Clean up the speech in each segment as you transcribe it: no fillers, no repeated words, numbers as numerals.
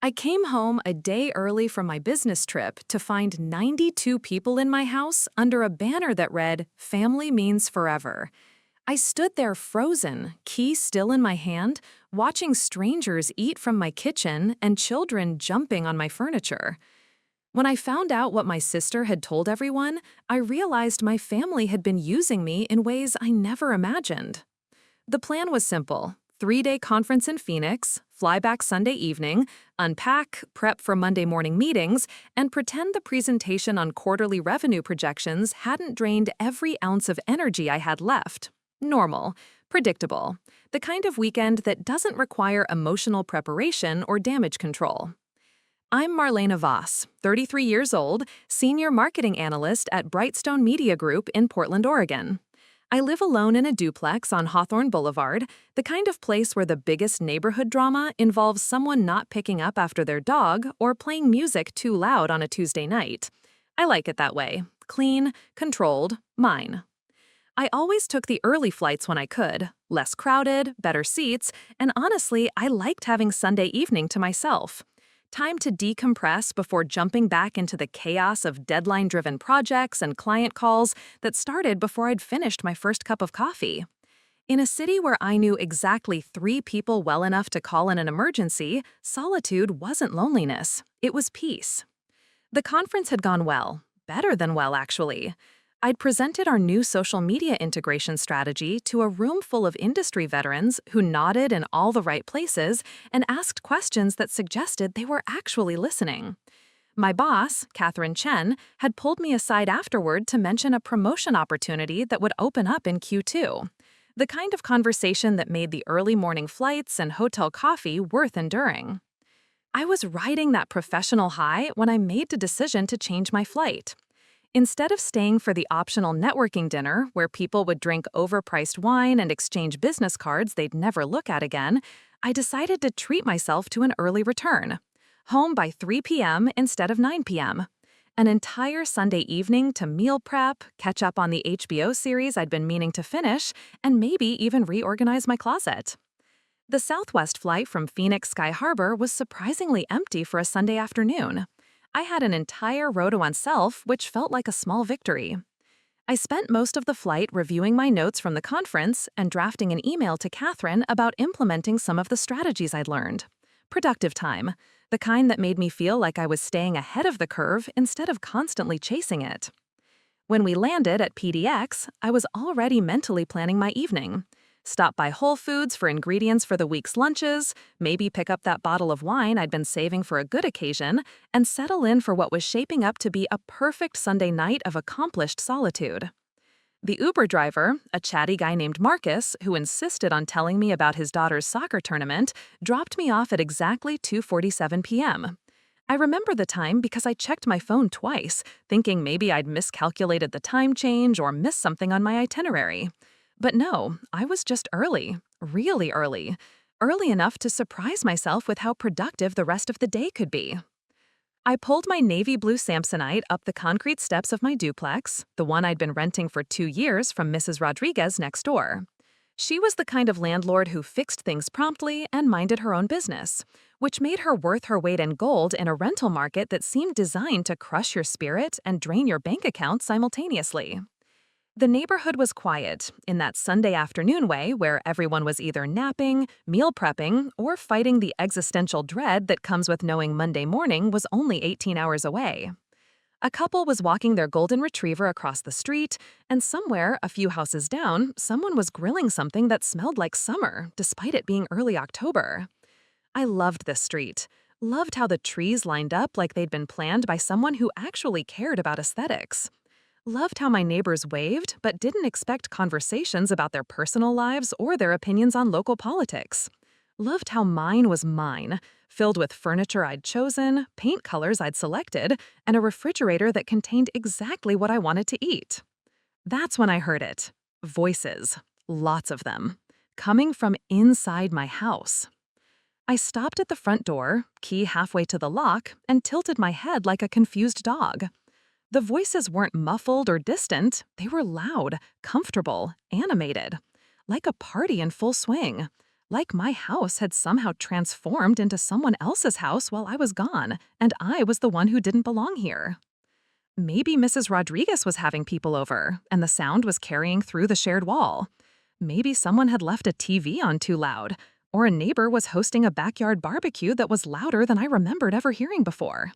I came home a day early from my business trip to find 92 people in my house under a banner that read, "Family means forever." I stood there frozen, key still in my hand, watching strangers eat from my kitchen and children jumping on my furniture. When I found out what my sister had told everyone, I realized my family had been using me in ways I never imagined. The plan was simple: 3-day conference in Phoenix, fly back Sunday evening, unpack, prep for Monday morning meetings, and pretend the presentation on quarterly revenue projections hadn't drained every ounce of energy I had left. Normal, predictable, the kind of weekend that doesn't require emotional preparation or damage control. I'm Marlena Voss, 33 years old, senior marketing analyst at Brightstone Media Group in Portland, Oregon. I live alone in a duplex on Hawthorne Boulevard, the kind of place where the biggest neighborhood drama involves someone not picking up after their dog or playing music too loud on a Tuesday night. I like it that way: clean, controlled, mine. I always took the early flights when I could, less crowded, better seats, and honestly, I liked having Sunday evening to myself. Time to decompress before jumping back into the chaos of deadline-driven projects and client calls that started before I'd finished my first cup of coffee. In a city where I knew exactly 3 people well enough to call in an emergency, solitude wasn't loneliness, it was peace. The conference had gone well, better than well, actually. I'd presented our new social media integration strategy to a room full of industry veterans who nodded in all the right places and asked questions that suggested they were actually listening. My boss, Catherine Chen, had pulled me aside afterward to mention a promotion opportunity that would open up in Q2. The kind of conversation that made the early morning flights and hotel coffee worth enduring. I was riding that professional high when I made the decision to change my flight. Instead of staying for the optional networking dinner where people would drink overpriced wine and exchange business cards they'd never look at again, I decided to treat myself to an early return. Home by 3 p.m. instead of 9 p.m. An entire Sunday evening to meal prep, catch up on the HBO series I'd been meaning to finish, and maybe even reorganize my closet. The Southwest flight from Phoenix Sky Harbor was surprisingly empty for a Sunday afternoon. I had an entire row to oneself, which felt like a small victory. I spent most of the flight reviewing my notes from the conference and drafting an email to Catherine about implementing some of the strategies I'd learned. Productive time, the kind that made me feel like I was staying ahead of the curve instead of constantly chasing it. When we landed at PDX, I was already mentally planning my evening. Stop by Whole Foods for ingredients for the week's lunches, maybe pick up that bottle of wine I'd been saving for a good occasion, and settle in for what was shaping up to be a perfect Sunday night of accomplished solitude. The Uber driver, a chatty guy named Marcus, who insisted on telling me about his daughter's soccer tournament, dropped me off at exactly 2:47 p.m. I remember the time because I checked my phone twice, thinking maybe I'd miscalculated the time change or missed something on my itinerary. But no, I was just early, really early. Early enough to surprise myself with how productive the rest of the day could be. I pulled my navy blue Samsonite up the concrete steps of my duplex, the one I'd been renting for 2 years from Mrs. Rodriguez next door. She was the kind of landlord who fixed things promptly and minded her own business, which made her worth her weight in gold in a rental market that seemed designed to crush your spirit and drain your bank account simultaneously. The neighborhood was quiet, in that Sunday afternoon way where everyone was either napping, meal prepping, or fighting the existential dread that comes with knowing Monday morning was only 18 hours away. A couple was walking their golden retriever across the street, and somewhere, a few houses down, someone was grilling something that smelled like summer, despite it being early October. I loved this street. Loved how the trees lined up like they'd been planned by someone who actually cared about aesthetics. Loved how my neighbors waved, but didn't expect conversations about their personal lives or their opinions on local politics. Loved how mine was mine, filled with furniture I'd chosen, paint colors I'd selected, and a refrigerator that contained exactly what I wanted to eat. That's when I heard it. Voices. Lots of them. Coming from inside my house. I stopped at the front door, key halfway to the lock, and tilted my head like a confused dog. The voices weren't muffled or distant, they were loud, comfortable, animated. Like a party in full swing. like my house had somehow transformed into someone else's house while I was gone, and I was the one who didn't belong here. Maybe Mrs. Rodriguez was having people over, and the sound was carrying through the shared wall. Maybe someone had left a TV on too loud, or a neighbor was hosting a backyard barbecue that was louder than I remembered ever hearing before.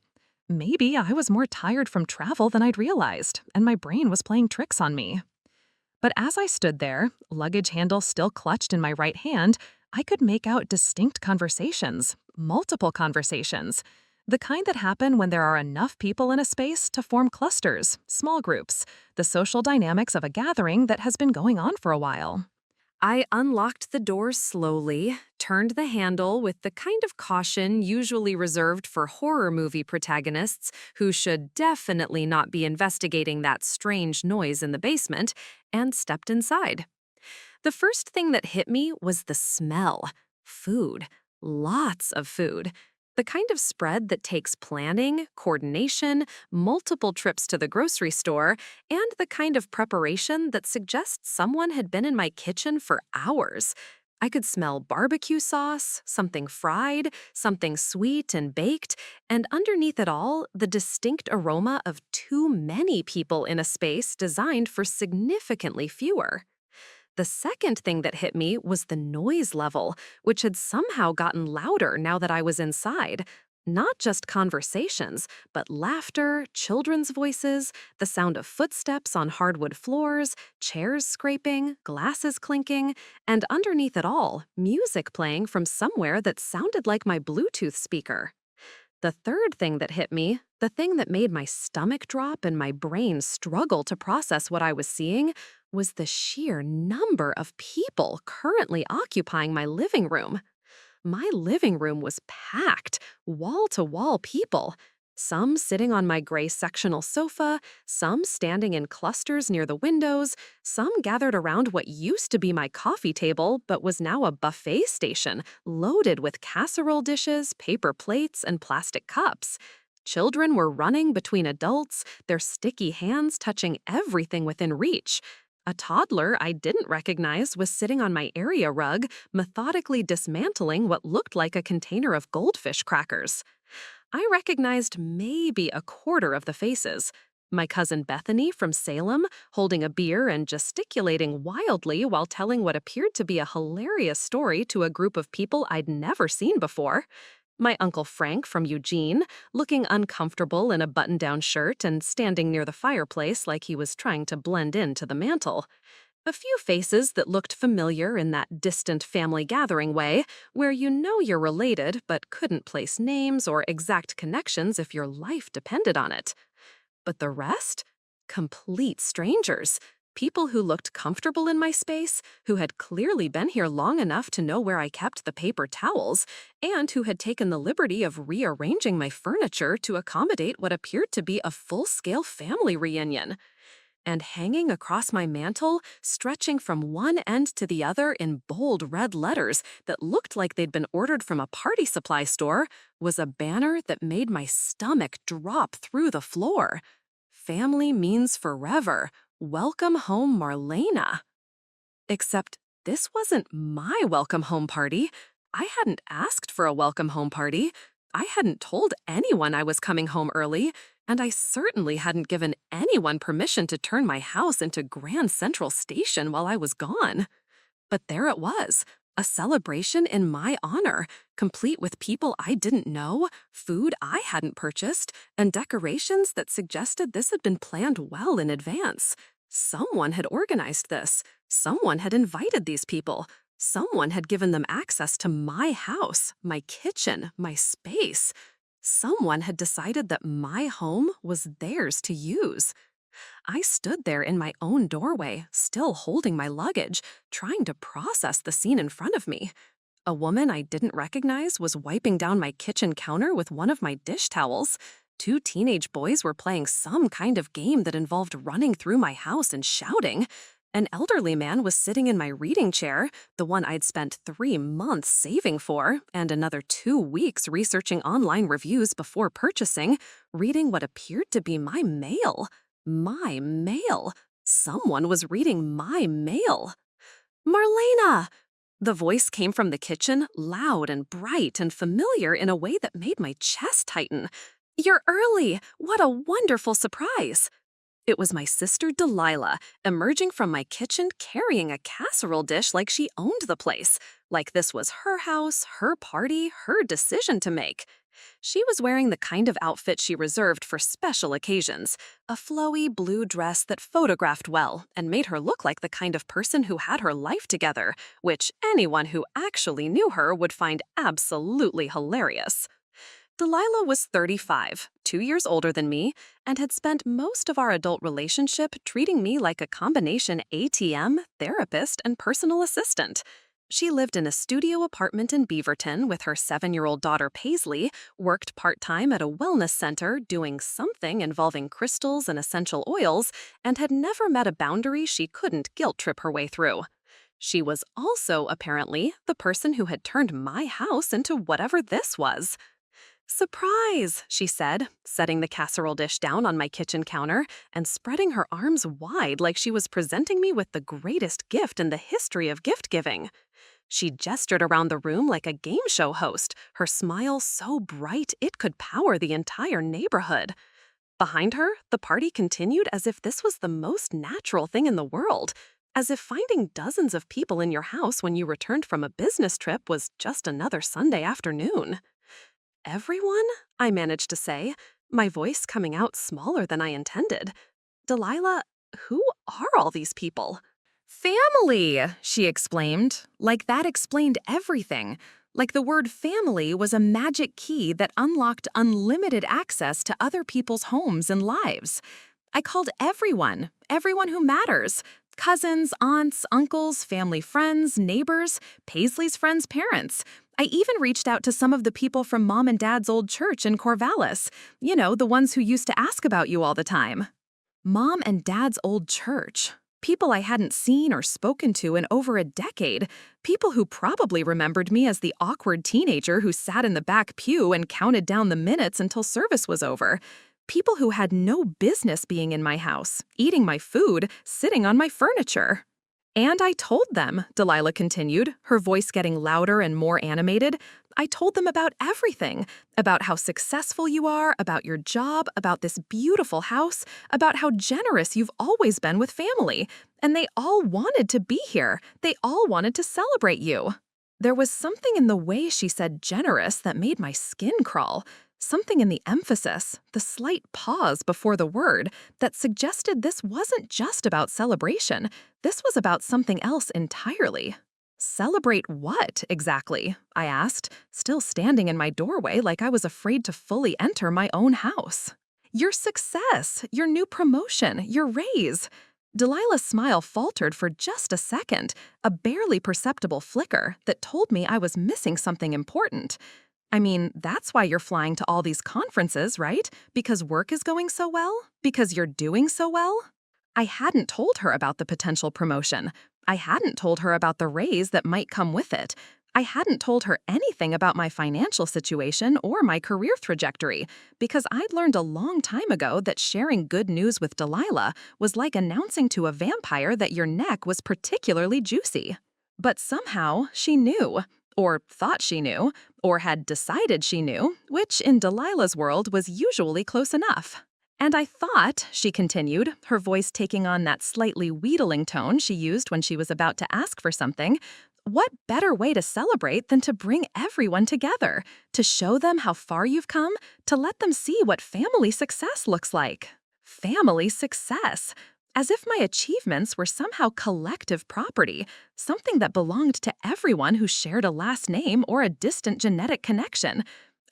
Maybe I was more tired from travel than I'd realized, and my brain was playing tricks on me. But as I stood there, luggage handle still clutched in my right hand, I could make out distinct conversations, multiple conversations. The kind that happen when there are enough people in a space to form clusters, small groups, the social dynamics of a gathering that has been going on for a while. I unlocked the door slowly, turned the handle with the kind of caution usually reserved for horror movie protagonists who should definitely not be investigating that strange noise in the basement, and stepped inside. The first thing that hit me was the smell. Food. Lots of food. The kind of spread that takes planning, coordination, multiple trips to the grocery store, and the kind of preparation that suggests someone had been in my kitchen for hours. I could smell barbecue sauce, something fried, something sweet and baked, and underneath it all, the distinct aroma of too many people in a space designed for significantly fewer. The second thing that hit me was the noise level, which had somehow gotten louder now that I was inside. Not just conversations, but laughter, children's voices, the sound of footsteps on hardwood floors, chairs scraping, glasses clinking, and underneath it all, music playing from somewhere that sounded like my Bluetooth speaker. The third thing that hit me, the thing that made my stomach drop and my brain struggle to process what I was seeing, was the sheer number of people currently occupying my living room. My living room was packed, wall-to-wall people. Some sitting on my gray sectional sofa, some standing in clusters near the windows, some gathered around what used to be my coffee table but was now a buffet station loaded with casserole dishes, paper plates, and plastic cups. Children were running between adults, their sticky hands touching everything within reach. A toddler I didn't recognize was sitting on my area rug, methodically dismantling what looked like a container of goldfish crackers. I recognized maybe a quarter of the faces. My cousin Bethany from Salem, holding a beer and gesticulating wildly while telling what appeared to be a hilarious story to a group of people I'd never seen before. My Uncle Frank from Eugene, looking uncomfortable in a button-down shirt and standing near the fireplace like he was trying to blend into the mantel. A few faces that looked familiar in that distant family gathering way, where you know you're related but couldn't place names or exact connections if your life depended on it. But the rest? Complete strangers. People who looked comfortable in my space, who had clearly been here long enough to know where I kept the paper towels, and who had taken the liberty of rearranging my furniture to accommodate what appeared to be a full-scale family reunion. And hanging across my mantel, stretching from one end to the other in bold red letters that looked like they'd been ordered from a party supply store, was a banner that made my stomach drop through the floor. Family means forever. Welcome home, Marlena. Except this wasn't my welcome home party. I hadn't asked for a welcome home party. I hadn't told anyone I was coming home early, and I certainly hadn't given anyone permission to turn my house into Grand Central Station while I was gone. But there it was, a celebration in my honor, complete with people I didn't know, food I hadn't purchased, and decorations that suggested this had been planned well in advance. Someone had organized this. Someone had invited these people. Someone had given them access to my house, my kitchen, my space. Someone had decided that my home was theirs to use. I stood there in my own doorway, still holding my luggage, trying to process the scene in front of me. A woman I didn't recognize was wiping down my kitchen counter with one of my dish towels. 2 teenage boys were playing some kind of game that involved running through my house and shouting. An elderly man was sitting in my reading chair, the one I'd spent 3 months saving for, and another 2 weeks researching online reviews before purchasing, reading what appeared to be my mail. My mail. Someone was reading my mail. Marlena! The voice came from the kitchen, loud and bright and familiar in a way that made my chest tighten. "You're early! What a wonderful surprise!" It was my sister Delilah, emerging from my kitchen carrying a casserole dish like she owned the place, like this was her house, her party, her decision to make. She was wearing the kind of outfit she reserved for special occasions, a flowy blue dress that photographed well and made her look like the kind of person who had her life together, which anyone who actually knew her would find absolutely hilarious. Delilah was 35, 2 years older than me, and had spent most of our adult relationship treating me like a combination ATM, therapist, and personal assistant. She lived in a studio apartment in Beaverton with her 7-year-old daughter Paisley, worked part-time at a wellness center doing something involving crystals and essential oils, and had never met a boundary she couldn't guilt-trip her way through. She was also, apparently, the person who had turned my house into whatever this was. "Surprise," she said, setting the casserole dish down on my kitchen counter and spreading her arms wide like she was presenting me with the greatest gift in the history of gift-giving. She gestured around the room like a game show host, her smile so bright it could power the entire neighborhood. Behind her, the party continued as if this was the most natural thing in the world, as if finding dozens of people in your house when you returned from a business trip was just another Sunday afternoon. "Everyone?" I managed to say, my voice coming out smaller than I intended. "Delilah, who are all these people?" "Family," she exclaimed, like that explained everything. Like the word family was a magic key that unlocked unlimited access to other people's homes and lives. I called everyone who matters. Cousins, aunts, uncles, family friends, neighbors, Paisley's friends' parents. I even reached out to some of the people from Mom and Dad's old church in Corvallis. You know, the ones who used to ask about you all the time. Mom and Dad's old church. People I hadn't seen or spoken to in over a decade. People who probably remembered me as the awkward teenager who sat in the back pew and counted down the minutes until service was over. People who had no business being in my house, eating my food, sitting on my furniture. "And I told them," Delilah continued, her voice getting louder and more animated. "I told them about everything. About how successful you are, about your job, about this beautiful house, about how generous you've always been with family. And they all wanted to be here. They all wanted to celebrate you." There was something in the way she said generous that made my skin crawl. Something in the emphasis, the slight pause before the word, that suggested this wasn't just about celebration. This was about something else entirely. "Celebrate what, exactly?" I asked, still standing in my doorway like I was afraid to fully enter my own house. "Your success, your new promotion, your raise." Delilah's smile faltered for just a second, a barely perceptible flicker that told me I was missing something important. "I mean, that's why you're flying to all these conferences, right? Because work is going so well? Because you're doing so well?" I hadn't told her about the potential promotion. I hadn't told her about the raise that might come with it. I hadn't told her anything about my financial situation or my career trajectory, because I'd learned a long time ago that sharing good news with Delilah was like announcing to a vampire that your neck was particularly juicy. But somehow she knew. Or thought she knew, or had decided she knew, which in Delilah's world was usually close enough. "And I thought," she continued, her voice taking on that slightly wheedling tone she used when she was about to ask for something, "what better way to celebrate than to bring everyone together, to show them how far you've come, to let them see what family success looks like." Family success. As if my achievements were somehow collective property, something that belonged to everyone who shared a last name or a distant genetic connection.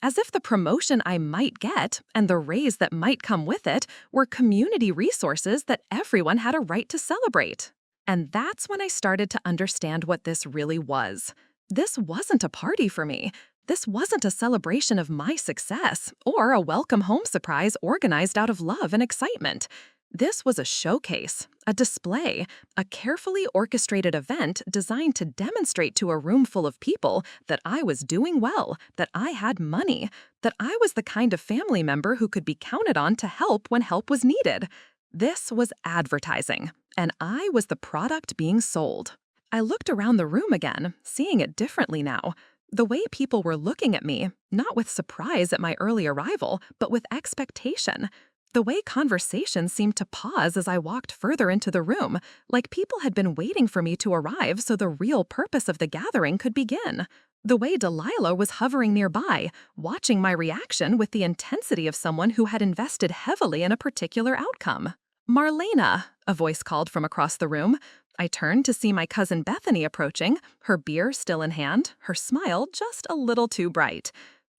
As if the promotion I might get, and the raise that might come with it, were community resources that everyone had a right to celebrate. And that's when I started to understand what this really was. This wasn't a party for me. This wasn't a celebration of my success, or a welcome home surprise organized out of love and excitement. This was a showcase, a display, a carefully orchestrated event designed to demonstrate to a room full of people that I was doing well, that I had money, that I was the kind of family member who could be counted on to help when help was needed. This was advertising, and I was the product being sold. I looked around the room again, seeing it differently now. The way people were looking at me, not with surprise at my early arrival, but with expectation. The way conversations seemed to pause as I walked further into the room, like people had been waiting for me to arrive so the real purpose of the gathering could begin. The way Delilah was hovering nearby, watching my reaction with the intensity of someone who had invested heavily in a particular outcome. "Marlena," a voice called from across the room. I turned to see my cousin Bethany approaching, her beer still in hand, her smile just a little too bright.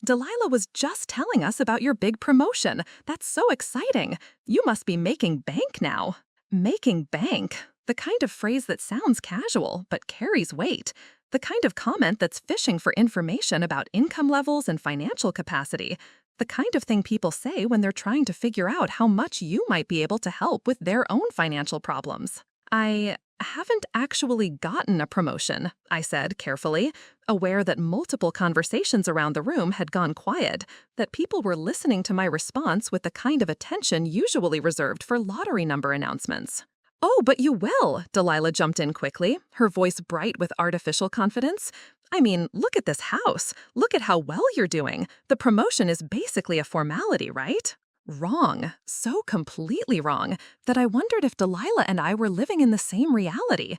"Delilah was just telling us about your big promotion. That's so exciting. You must be making bank now." Making bank. The kind of phrase that sounds casual, but carries weight. The kind of comment that's fishing for information about income levels and financial capacity. The kind of thing people say when they're trying to figure out how much you might be able to help with their own financial problems. "I haven't actually gotten a promotion," I said carefully, aware that multiple conversations around the room had gone quiet, that people were listening to my response with the kind of attention usually reserved for lottery number announcements. "Oh, but you will," Delilah jumped in quickly, her voice bright with artificial confidence. "I mean, look at this house. Look at how well you're doing. The promotion is basically a formality, right?" Wrong, so completely wrong, that I wondered if Delilah and I were living in the same reality.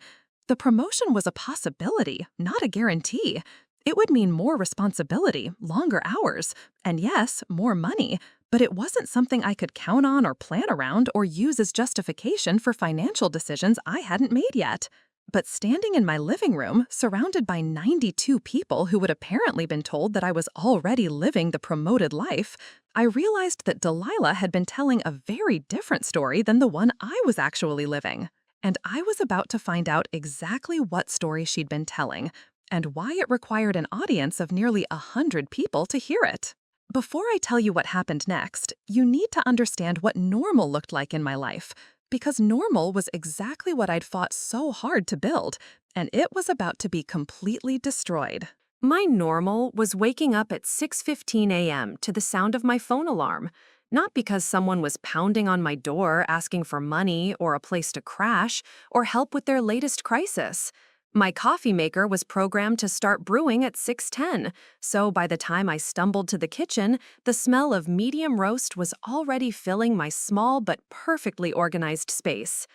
The promotion was a possibility, not a guarantee. It would mean more responsibility, longer hours, and yes, more money, but it wasn't something I could count on or plan around or use as justification for financial decisions I hadn't made yet. But standing in my living room, surrounded by 92 people who had apparently been told that I was already living the promoted life, I realized that Delilah had been telling a very different story than the one I was actually living. And I was about to find out exactly what story she'd been telling, and why it required an audience of nearly 100 people to hear it. Before I tell you what happened next, you need to understand what normal looked like in my life, because normal was exactly what I'd fought so hard to build, and it was about to be completely destroyed. My normal was waking up at 6:15 a.m. to the sound of my phone alarm, not because someone was pounding on my door asking for money or a place to crash or help with their latest crisis. My coffee maker was programmed to start brewing at 6:10, so by the time I stumbled to the kitchen, the smell of medium roast was already filling my small but perfectly organized space.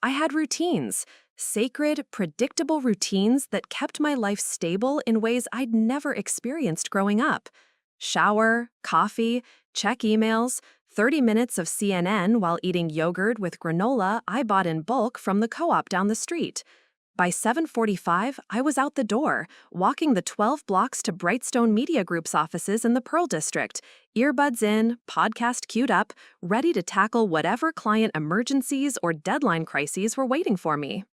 I had routines, sacred, predictable routines that kept my life stable in ways I'd never experienced growing up. Shower, coffee, check emails, 30 minutes of CNN while eating yogurt with granola I bought in bulk from the co-op down the street. By 7:45, I was out the door, walking the 12 blocks to Brightstone Media Group's offices in the Pearl District, earbuds in, podcast queued up, ready to tackle whatever client emergencies or deadline crises were waiting for me.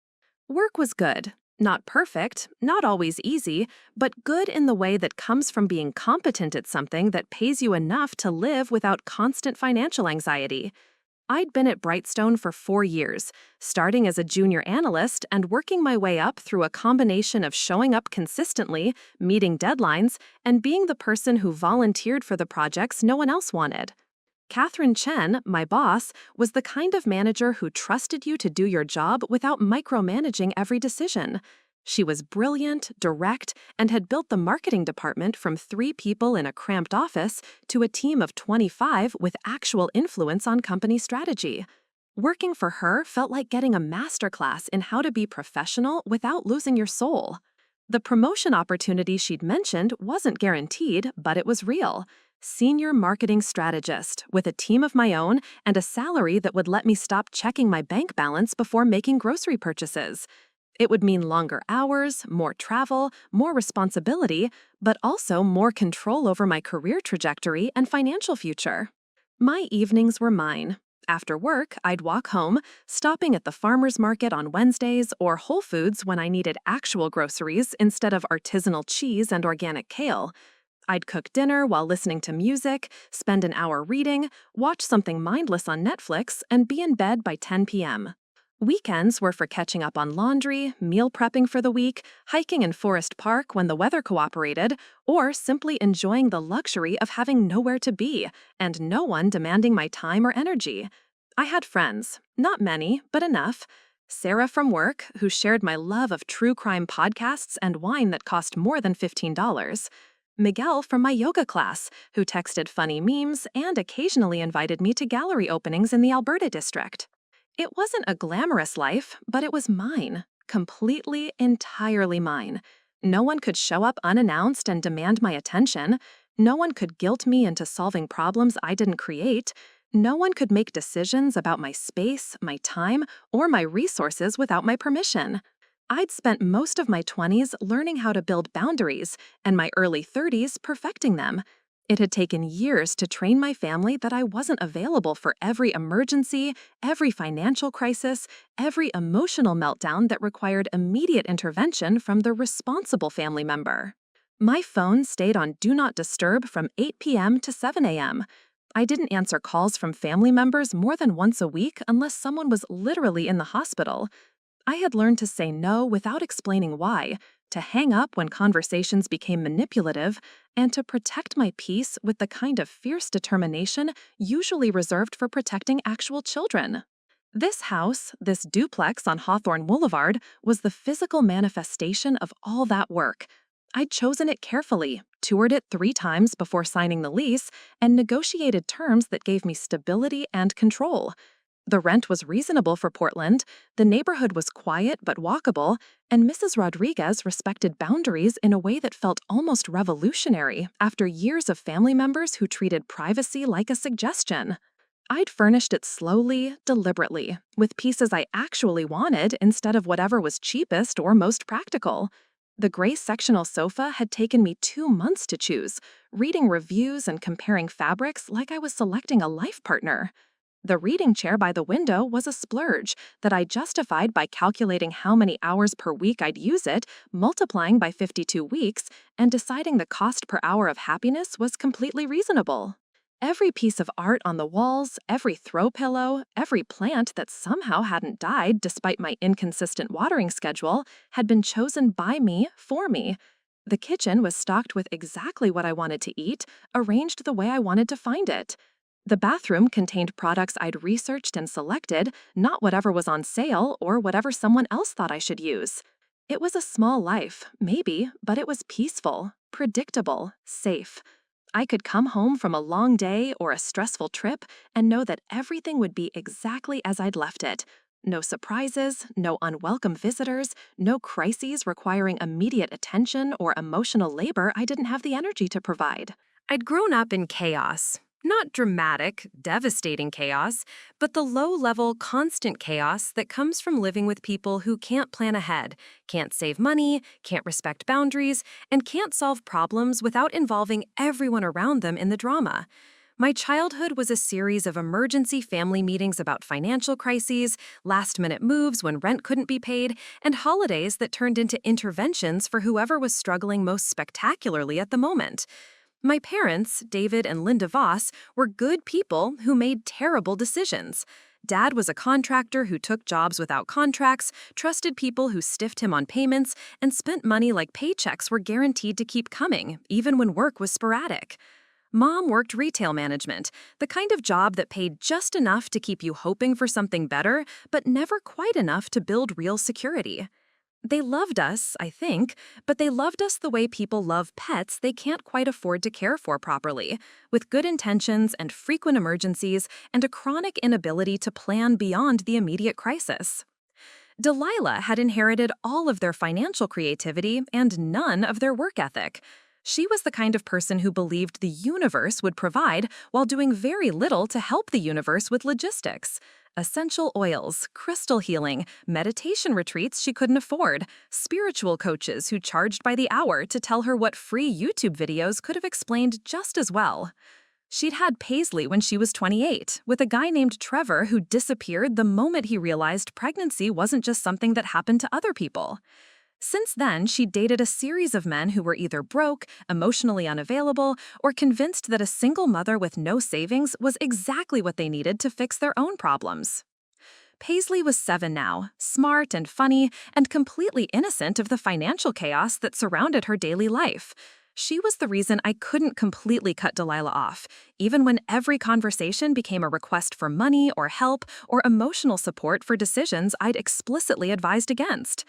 Work was good. Not perfect, not always easy, but good in the way that comes from being competent at something that pays you enough to live without constant financial anxiety. I'd been at Brightstone for 4 years, starting as a junior analyst and working my way up through a combination of showing up consistently, meeting deadlines, and being the person who volunteered for the projects no one else wanted. Catherine Chen, my boss, was the kind of manager who trusted you to do your job without micromanaging every decision. She was brilliant, direct, and had built the marketing department from 3 people in a cramped office to a team of 25 with actual influence on company strategy. Working for her felt like getting a masterclass in how to be professional without losing your soul. The promotion opportunity she'd mentioned wasn't guaranteed, but it was real. Senior marketing strategist, with a team of my own and a salary that would let me stop checking my bank balance before making grocery purchases. It would mean longer hours, more travel, more responsibility, but also more control over my career trajectory and financial future. My evenings were mine. After work, I'd walk home, stopping at the farmer's market on Wednesdays or Whole Foods when I needed actual groceries instead of artisanal cheese and organic kale. I'd cook dinner while listening to music, spend an hour reading, watch something mindless on Netflix, and be in bed by 10 p.m. Weekends were for catching up on laundry, meal prepping for the week, hiking in Forest Park when the weather cooperated, or simply enjoying the luxury of having nowhere to be and no one demanding my time or energy. I had friends, not many, but enough. Sarah from work, who shared my love of true crime podcasts and wine that cost more than $15. Miguel from my yoga class, who texted funny memes and occasionally invited me to gallery openings in the Alberta district. It wasn't a glamorous life, but it was mine. Completely, entirely mine. No one could show up unannounced and demand my attention. No one could guilt me into solving problems I didn't create. No one could make decisions about my space, my time, or my resources without my permission. I'd spent most of my 20s learning how to build boundaries, and my early 30s perfecting them. It had taken years to train my family that I wasn't available for every emergency, every financial crisis, every emotional meltdown that required immediate intervention from the responsible family member. My phone stayed on Do Not Disturb from 8 p.m. to 7 a.m. I didn't answer calls from family members more than once a week unless someone was literally in the hospital. I had learned to say no without explaining why, to hang up when conversations became manipulative, and to protect my peace with the kind of fierce determination usually reserved for protecting actual children. This house, this duplex on Hawthorne Boulevard, was the physical manifestation of all that work. I'd chosen it carefully, toured it 3 times before signing the lease, and negotiated terms that gave me stability and control. The rent was reasonable for Portland, the neighborhood was quiet but walkable, and Mrs. Rodriguez respected boundaries in a way that felt almost revolutionary after years of family members who treated privacy like a suggestion. I'd furnished it slowly, deliberately, with pieces I actually wanted instead of whatever was cheapest or most practical. The gray sectional sofa had taken me 2 months to choose, reading reviews and comparing fabrics like I was selecting a life partner. The reading chair by the window was a splurge that I justified by calculating how many hours per week I'd use it, multiplying by 52 weeks, and deciding the cost per hour of happiness was completely reasonable. Every piece of art on the walls, every throw pillow, every plant that somehow hadn't died despite my inconsistent watering schedule had been chosen by me for me. The kitchen was stocked with exactly what I wanted to eat, arranged the way I wanted to find it. The bathroom contained products I'd researched and selected, not whatever was on sale or whatever someone else thought I should use. It was a small life, maybe, but it was peaceful, predictable, safe. I could come home from a long day or a stressful trip and know that everything would be exactly as I'd left it. No surprises, no unwelcome visitors, no crises requiring immediate attention or emotional labor I didn't have the energy to provide. I'd grown up in chaos. Not dramatic, devastating chaos, but the low-level, constant chaos that comes from living with people who can't plan ahead, can't save money, can't respect boundaries, and can't solve problems without involving everyone around them in the drama. My childhood was a series of emergency family meetings about financial crises, last-minute moves when rent couldn't be paid, and holidays that turned into interventions for whoever was struggling most spectacularly at the moment. My parents, David and Linda Voss, were good people who made terrible decisions. Dad was a contractor who took jobs without contracts, trusted people who stiffed him on payments, and spent money like paychecks were guaranteed to keep coming, even when work was sporadic. Mom worked retail management, the kind of job that paid just enough to keep you hoping for something better, but never quite enough to build real security. They loved us, I think, but they loved us the way people love pets they can't quite afford to care for properly, with good intentions and frequent emergencies and a chronic inability to plan beyond the immediate crisis. Delilah had inherited all of their financial creativity and none of their work ethic. She was the kind of person who believed the universe would provide while doing very little to help the universe with logistics. Essential oils, crystal healing, meditation retreats she couldn't afford, spiritual coaches who charged by the hour to tell her what free YouTube videos could have explained just as well. She'd had Paisley when she was 28, with a guy named Trevor who disappeared the moment he realized pregnancy wasn't just something that happened to other people. Since then, she'd dated a series of men who were either broke, emotionally unavailable, or convinced that a single mother with no savings was exactly what they needed to fix their own problems. Paisley was 7 now, smart and funny, and completely innocent of the financial chaos that surrounded her daily life. She was the reason I couldn't completely cut Delilah off, even when every conversation became a request for money or help or emotional support for decisions I'd explicitly advised against.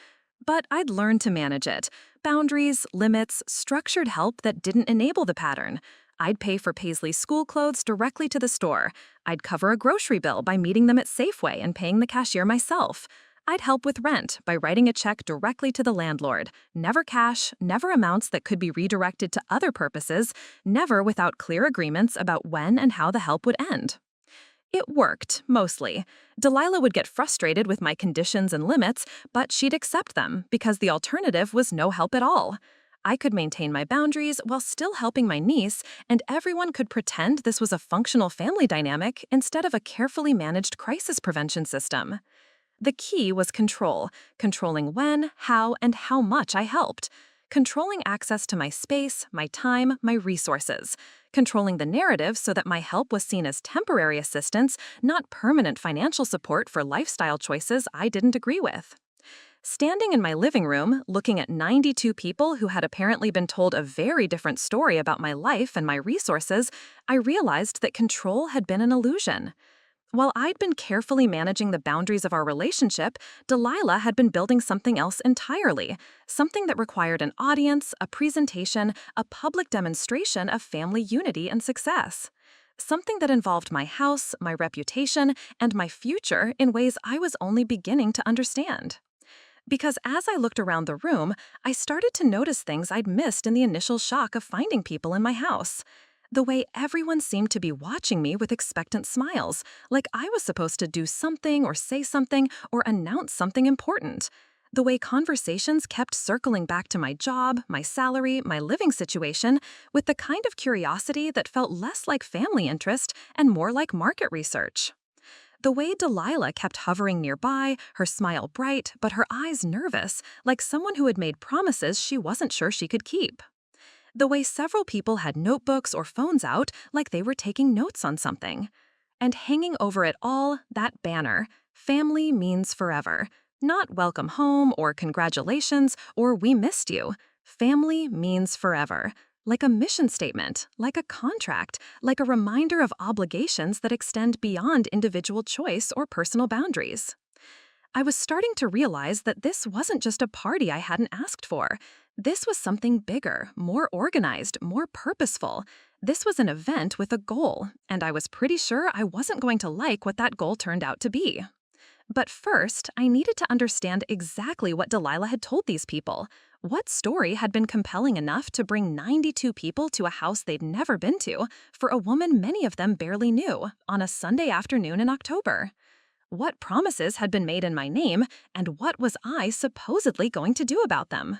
But I'd learned to manage it. Boundaries, limits, structured help that didn't enable the pattern. I'd pay for Paisley's school clothes directly to the store. I'd cover a grocery bill by meeting them at Safeway and paying the cashier myself. I'd help with rent by writing a check directly to the landlord. Never cash, never amounts that could be redirected to other purposes, never without clear agreements about when and how the help would end. It worked, mostly. Delilah would get frustrated with my conditions and limits, but she'd accept them because the alternative was no help at all. I could maintain my boundaries while still helping my niece, and everyone could pretend this was a functional family dynamic instead of a carefully managed crisis prevention system. The key was control, controlling when, how, and how much I helped. Controlling access to my space, my time, my resources. Controlling the narrative so that my help was seen as temporary assistance, not permanent financial support for lifestyle choices I didn't agree with. Standing in my living room, looking at 92 people who had apparently been told a very different story about my life and my resources, I realized that control had been an illusion. While I'd been carefully managing the boundaries of our relationship, Delilah had been building something else entirely, something that required an audience, a presentation, a public demonstration of family unity and success. Something that involved my house, my reputation, and my future in ways I was only beginning to understand. Because as I looked around the room, I started to notice things I'd missed in the initial shock of finding people in my house. The way everyone seemed to be watching me with expectant smiles, like I was supposed to do something or say something or announce something important. The way conversations kept circling back to my job, my salary, my living situation, with the kind of curiosity that felt less like family interest and more like market research. The way Delilah kept hovering nearby, her smile bright, but her eyes nervous, like someone who had made promises she wasn't sure she could keep. The way several people had notebooks or phones out like they were taking notes on something. And hanging over it all, that banner, "Family means forever." Not "welcome home" or "congratulations" or "we missed you." Family means forever. Like a mission statement, like a contract, like a reminder of obligations that extend beyond individual choice or personal boundaries. I was starting to realize that this wasn't just a party I hadn't asked for. This was something bigger, more organized, more purposeful. This was an event with a goal, and I was pretty sure I wasn't going to like what that goal turned out to be. But first, I needed to understand exactly what Delilah had told these people. What story had been compelling enough to bring 92 people to a house they'd never been to for a woman many of them barely knew on a Sunday afternoon in October? What promises had been made in my name, and what was I supposedly going to do about them?